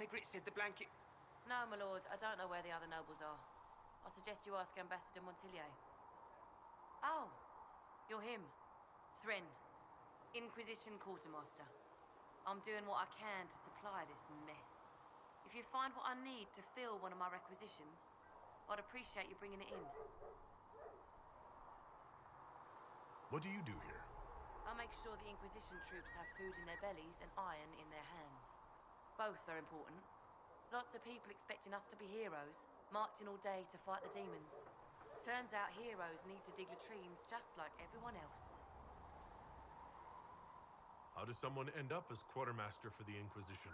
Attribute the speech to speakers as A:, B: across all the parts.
A: Sigrid said the blanket...
B: No, my lord, I don't know where the other nobles are. I suggest you ask Ambassador Montillier. Oh, you're him. Thren, Inquisition Quartermaster. I'm doing what I can to supply this mess. If you find what I need to fill one of my requisitions, I'd appreciate you bringing it in.
C: What do you do here?
B: I make sure the Inquisition troops have food in their bellies and iron in their hands. Both are important. Lots of people expecting us to be heroes, marching all day to fight the demons. Turns out heroes need to dig latrines just like everyone else.
C: How does someone end up as quartermaster for the Inquisition?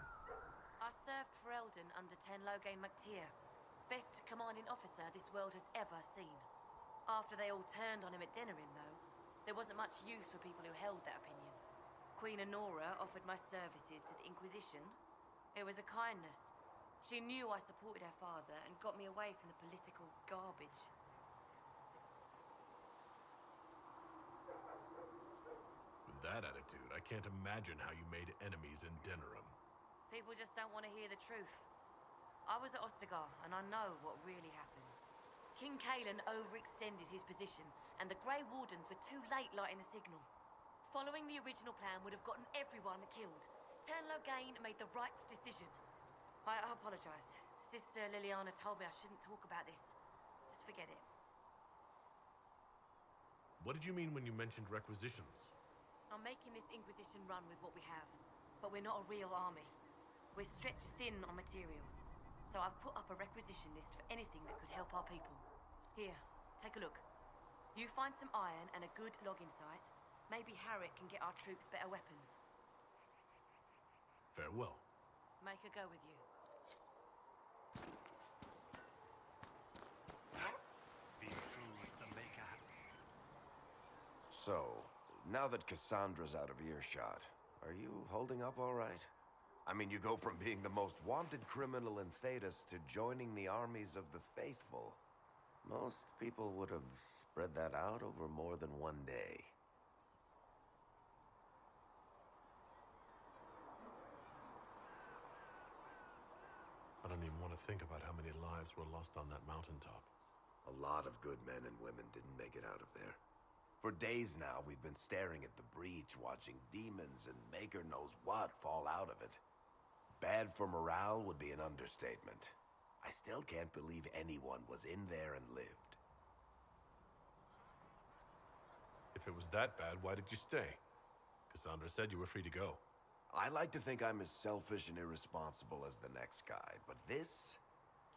B: I served for Eldon under Tenlogain MacTier, best commanding officer this world has ever seen. After they all turned on him at Denerim, though, there wasn't much use for people who held that opinion. Queen Honora offered my services to the Inquisition. It was a kindness. She knew I supported her father and got me away from the political garbage.
C: With that attitude, I can't imagine how you made enemies in Denerim.
B: People just don't want to hear the truth. I was at Ostagar, and I know what really happened. King Cailan overextended his position, and the Grey Wardens were too late lighting the signal. Following the original plan would have gotten everyone killed. Tenlogain made the right decision. I apologize. Sister Liliana told me I shouldn't talk about this. Just forget it.
C: What did you mean when you mentioned requisitions?
B: I'm making this Inquisition run with what we have, but we're not a real army. We're stretched thin on materials, so I've put up a requisition list for anything that could help our people. Here, take a look. You find some iron and a good logging site. Maybe Harriet can get our troops better weapons.
C: Farewell.
B: Make her go with you.
A: Be true as the maker.
D: So, now that Cassandra's out of earshot, are you holding up all right? I mean, you go from being the most wanted criminal in Thedas to joining the armies of the faithful. Most people would have spread that out over more than one day.
C: I don't even want to think about how many lives were lost on that mountaintop.
D: A lot of good men and women didn't make it out of there. For days now, we've been staring at the breach, watching demons and maker knows what fall out of it. Bad for morale would be an understatement. I still can't believe anyone was in there and lived.
C: If it was that bad, why did you stay? Cassandra said you were free to go.
D: I like to think I'm as selfish and irresponsible as the next guy, but this...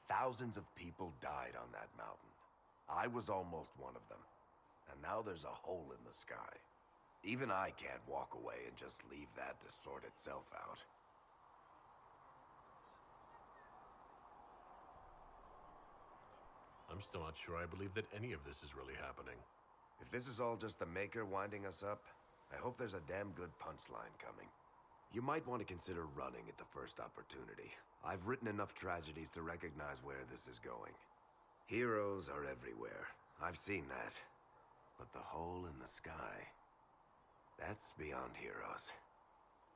D: Thousands of people died on that mountain. I was almost one of them. And now there's a hole in the sky. Even I can't walk away and just leave that to sort itself out.
C: I'm still not sure I believe that any of this is really happening.
D: If this is all just the Maker winding us up, I hope there's a damn good punchline coming. You might want to consider running at the first opportunity. I've written enough tragedies to recognize where this is going. Heroes are everywhere. I've seen that. But the hole in the sky... that's beyond heroes.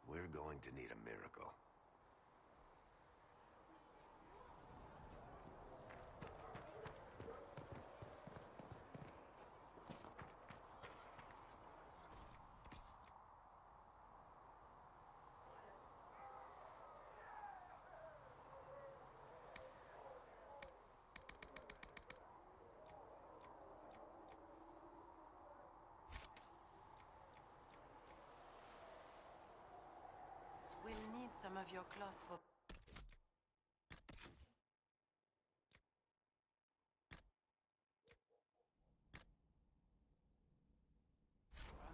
D: We're going to need a miracle.
B: We'll need some of your cloth for...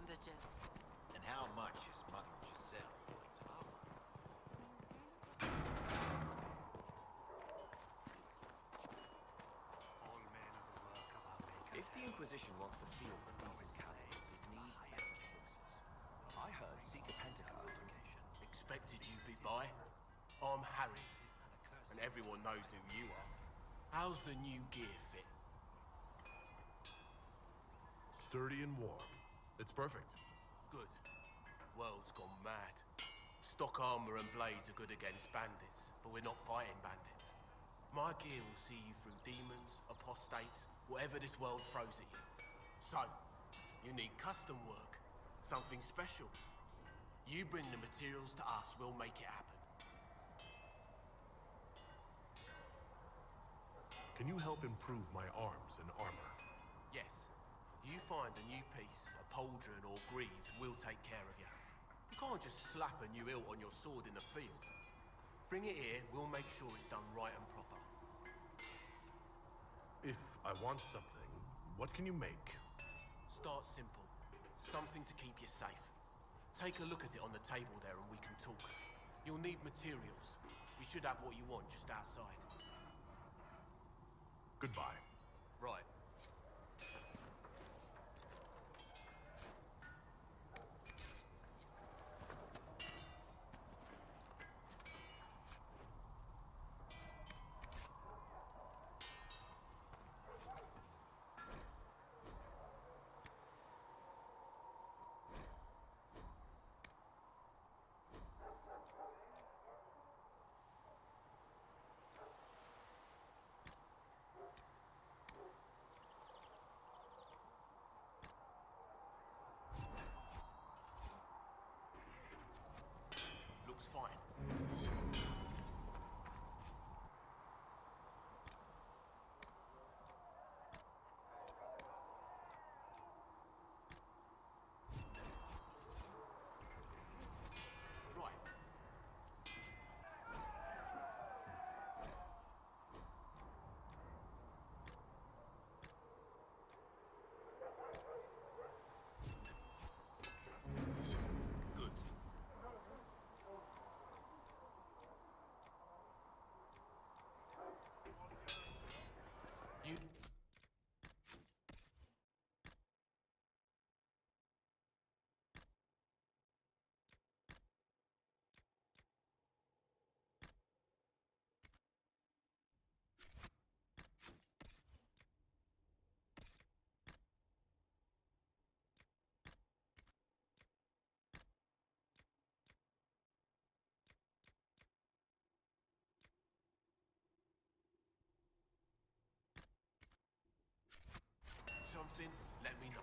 B: bandages.
A: And how much is Mother Giselle willing to offer? All men of the work of our Maker.
E: If the Inquisition wants to field the decent cavalry, it needs better horses. I heard Seeker Pentecost
F: Expected you be by. I'm Harriet, and everyone knows who you are. How's the new gear fit?
C: Sturdy and warm. It's perfect.
F: Good. World's gone mad. Stock armor and blades are good against bandits. but we're not fighting bandits. My gear will see you through demons, apostates, whatever this world throws at you. So, you need custom work, something special. You bring the materials to us, we'll make it happen.
C: Can you help improve my arms and armor?
F: Yes. You find a new piece, a pauldron or greaves, we'll take care of you. You can't just slap a new hilt on your sword in the field. Bring it here, we'll make sure it's done right and proper.
C: If I want something, what can you make?
F: Start simple. Something to keep you safe. Take a look at it on the table there and we can talk. You'll need materials. We should have what you want just outside.
C: Goodbye.
F: Right. Looks fine. Right. Good. You... Something, let me know.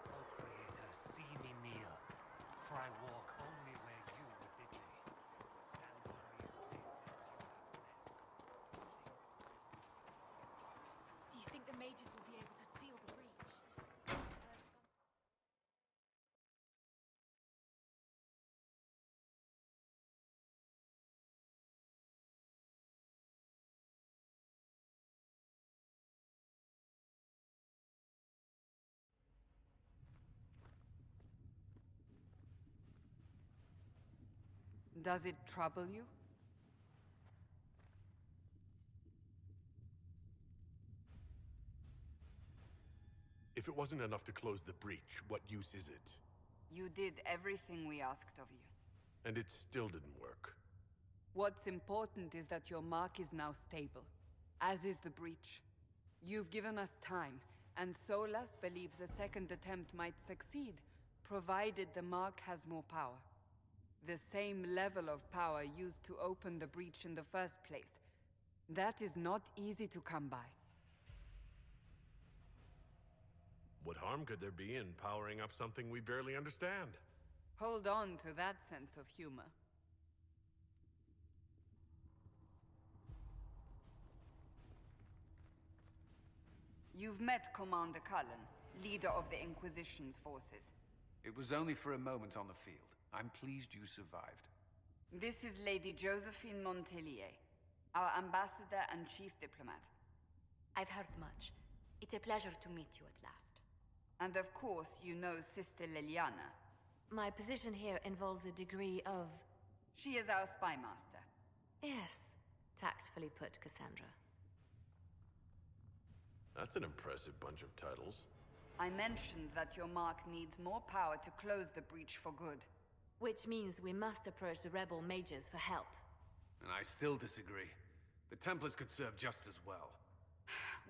E: O Creator, see me kneel, for I walk only where you would bid me. Stand by me in places you have blessed.
B: Do you think the mages will be able to seal the breach?
G: Does it trouble you?
C: If it wasn't enough to close the breach, what use is it?
G: You did everything we asked of you.
C: And it still didn't work.
G: What's important is that your mark is now stable, as is the breach. You've given us time, and Solas believes a second attempt might succeed, provided the mark has more power. The same level of power used to open the breach in the first place. That is not easy to come by.
C: What harm could there be in powering up something we barely understand?
G: Hold on to that sense of humor. You've met Commander Cullen, leader of the Inquisition's forces.
H: It was only for a moment on the field. I'm pleased you survived.
G: This is Lady Josephine Montelier, our ambassador and chief diplomat.
B: I've heard much. It's a pleasure to meet you at last.
G: And of course, you know Sister Liliana.
B: My position here involves a degree of...
G: She is our spy master.
B: Yes, tactfully put, Cassandra.
C: That's an impressive bunch of titles.
G: I mentioned that your mark needs more power to close the breach for good.
B: Which means we must approach the rebel mages for help.
H: And I still disagree. The Templars could serve just as well.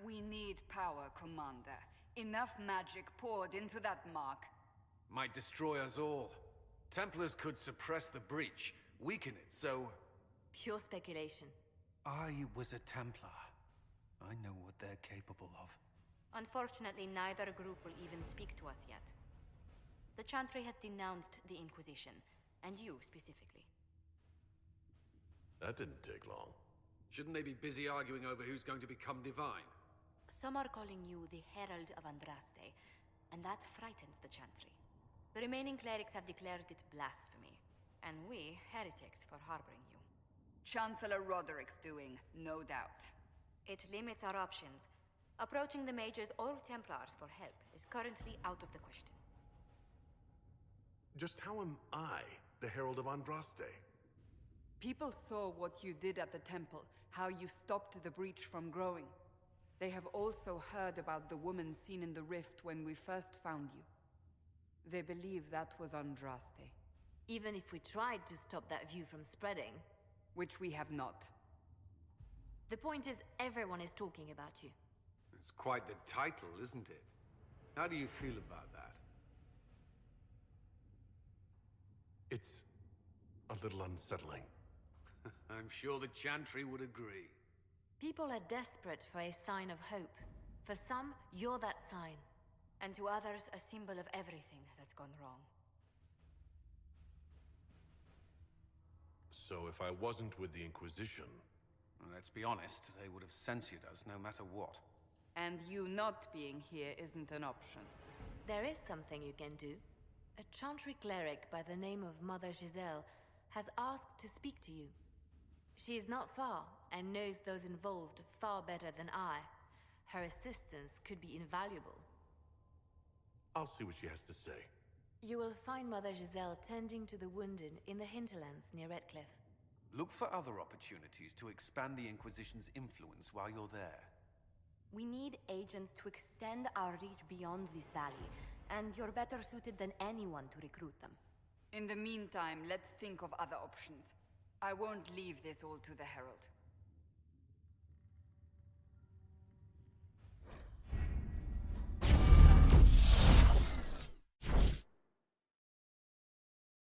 G: We need power, Commander. Enough magic poured into that mark.
H: Might destroy us all. Templars could suppress the breach, weaken it, so...
B: Pure speculation.
H: I was a Templar. I know what they're capable of.
B: Unfortunately, neither group will even speak to us yet. The Chantry has denounced the Inquisition, and you specifically.
C: That didn't take long.
H: Shouldn't they be busy arguing over who's going to become divine?
B: Some are calling you the Herald of Andraste, and that frightens the Chantry. The remaining clerics have declared it blasphemy, and we, heretics, for harboring you.
G: Chancellor Roderick's doing, no doubt.
B: It limits our options. Approaching the mages or Templars for help is currently out of the question.
C: Just how am I the Herald of Andraste?
G: People saw what you did at the temple, how you stopped the breach from growing. They have also heard about the woman seen in the rift when we first found you. They believe that was Andraste.
B: Even if we tried to stop that view from spreading...
G: Which we have not.
B: The point is, everyone is talking about you.
H: It's quite the title, isn't it? How do you feel about that?
C: It's a little unsettling.
H: I'm sure the Chantry would agree.
B: People are desperate for a sign of hope. For some, you're that sign. And to others, a symbol of everything that's gone wrong.
C: So if I wasn't with the Inquisition...
H: Well, let's be honest, they would have censored us no matter what.
G: And you not being here isn't an option.
B: There is something you can do. A Chantry cleric by the name of Mother Giselle has asked to speak to you. She is not far, and knows those involved far better than I. Her assistance could be invaluable.
C: I'll see what she has to say.
B: You will find Mother Giselle tending to the wounded in the hinterlands near Redcliffe.
H: Look for other opportunities to expand the Inquisition's influence while you're there.
B: We need agents to extend our reach beyond this valley, and you're better suited than anyone to recruit them.
G: In the meantime, let's think of other options. I won't leave this all to the Herald.